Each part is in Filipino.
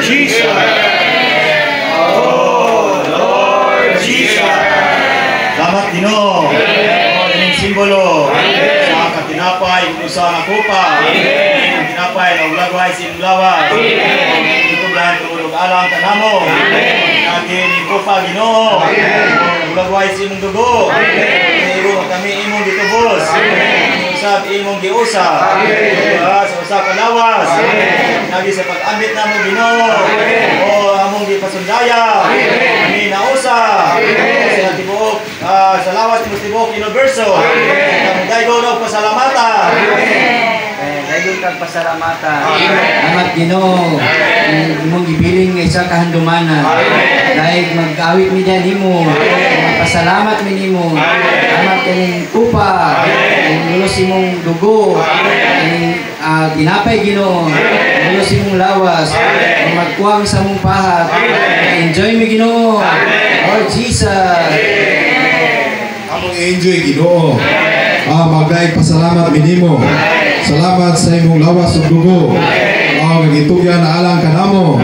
Jesus. Oh, Lord Jesus. Salamat Ginoo. Ining simbolo sa katinapay ug sa nakupa. Ining tinapay na ulagway sa imong lawas. Itulan tulog alang kanamo. Naging kupa Ginoo. Ulagway sa imong dugo. Kami imong ditubos. Usab imong giusa. Sa usa ka lawas. Nagi sa pag-ambit namo Ginoo. O among gipasundaya. Kami nausa. Sa tibuok sa lawas mo tibuok universo. Kami daygon og pasalamatan. Daygon kag pasalamatan. Salamat Ginoo. Imong gibiling nga isa ka handumanan. Dahil mag-awit mi diyan nimo. Pasalamat mi nimo. Salamat kaning kupa. Nulos imong dugo. Ginapay Ginoo. Nulos imong lawas. Magkuwang sa mong pahat. Enjoy mi Ginoo. Lord Jesus. Among enjoy Ginoo. Magday pasalamat mi nimo. Salamat sa imong lawas ug dugo. Nagitugyan na alang kanamo.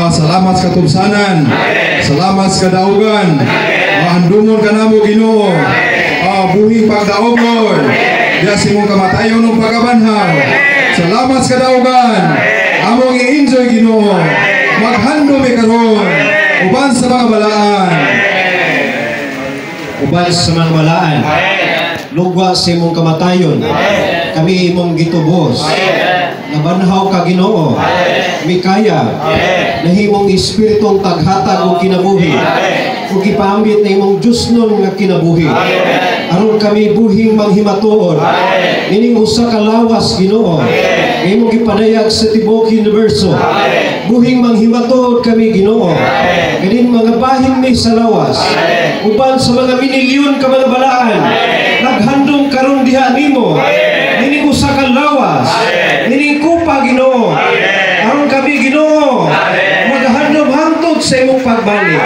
Salamat sa katubsanan. Salamat sa kadaugan. Handumon kanamo Ginoo. Buhing pagdaogon. Diya sa imong kamatayon ug pagabanhaw. Salamat sa kadaugan. Among i-enjoy Ginoo. Maghandom mi karon uban sa mga balaan. Uban sa mga balaan. Lugwa sa imong kamatayon. Kami imong gitubos. Nabanhaw ka Ginoo. Mikaya. Nahimong espiritong taghatag o kinabuhi. O gipaambit na imong Diyos nun nga kinabuhi. Aron kami buhing manghimatuon. Ining usa ka lawas Ginoo. Imong gipadayag sa tibuok universo. Buhing manghimatuon kami Ginoo. Kanin mga bahin mi sa lawas. Uban sa mga minilyon ka mga balaan. Naghandom karon diha nimo. Ining usa ka lawas. Ining kupa Ginoo. Aron kami Ginoo. Maghandom hangtod sa imong pagbalik.